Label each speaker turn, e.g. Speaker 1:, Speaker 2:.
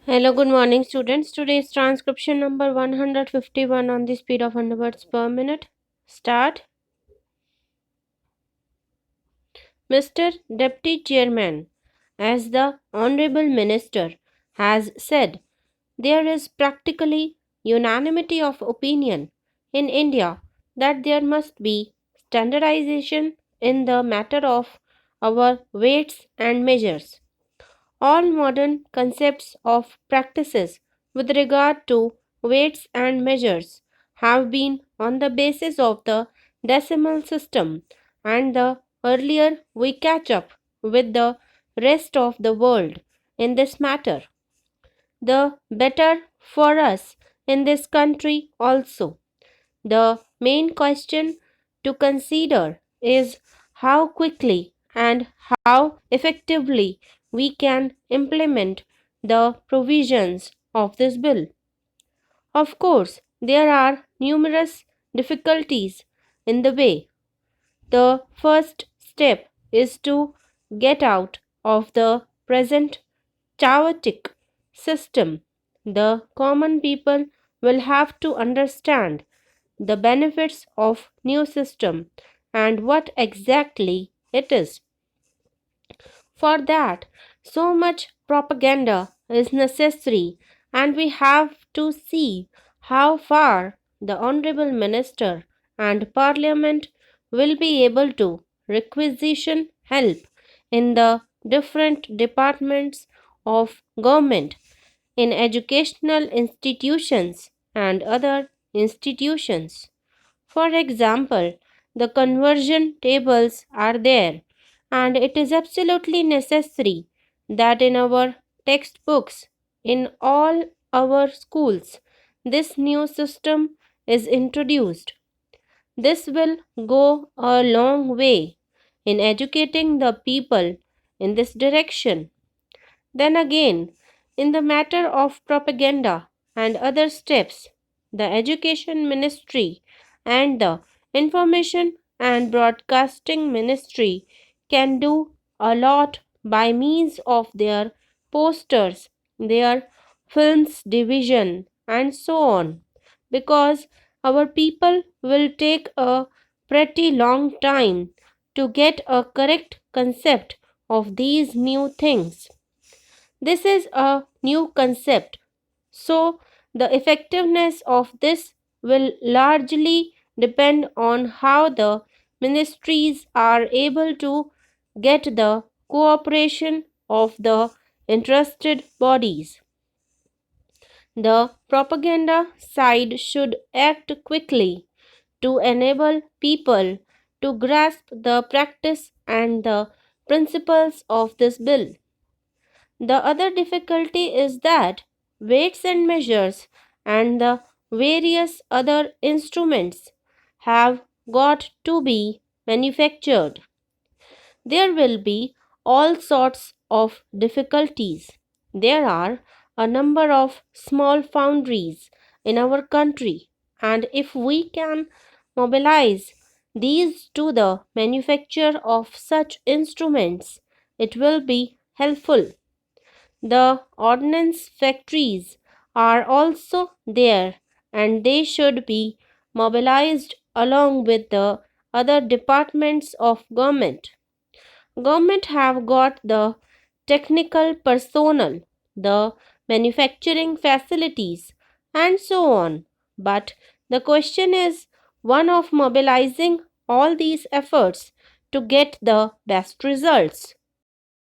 Speaker 1: Hello, good morning, students. Today is transcription number 151 on the speed of 100 words per minute. Start. Mr. Deputy Chairman, as the Honorable Minister has said, there is practically unanimity of opinion in India that there must be standardization in the matter of our weights and measures. All modern concepts of practices with regard to weights and measures have been on the basis of the decimal system, and the earlier we catch up with the rest of the world in this matter, the better for us in this country also. The main question to consider is how quickly and how effectively we can implement the provisions of this bill. Of course, there are numerous difficulties in the way. The first step is to get out of the present chaotic system. The common people will have to understand the benefits of new system and what exactly it is. For that, so much propaganda is necessary, and we have to see how far the Honorable Minister and Parliament will be able to requisition help in the different departments of government, in educational institutions and other institutions. For example, the conversion tables are there, and it is absolutely necessary that in our textbooks, in all our schools, this new system is introduced. This will go a long way in educating the people in this direction. Then again, in the matter of propaganda and other steps, the Education Ministry and the Information and Broadcasting Ministry can do a lot by means of their posters, their films division, and so on, because our people will take a pretty long time to get a correct concept of these new things. This is a new concept, so the effectiveness of this will largely depend on how the ministries are able to get the cooperation of the interested bodies. The propaganda side should act quickly to enable people to grasp the practice and the principles of this bill. The other difficulty is that weights and measures and the various other instruments have got to be manufactured. There will be all sorts of difficulties. There are a number of small foundries in our country, and if we can mobilize these to the manufacture of such instruments, it will be helpful. The ordnance factories are also there, and they should be mobilized along with the other departments of government. Government have got the technical personnel, the manufacturing facilities, and so on. But the question is one of mobilizing all these efforts to get the best results.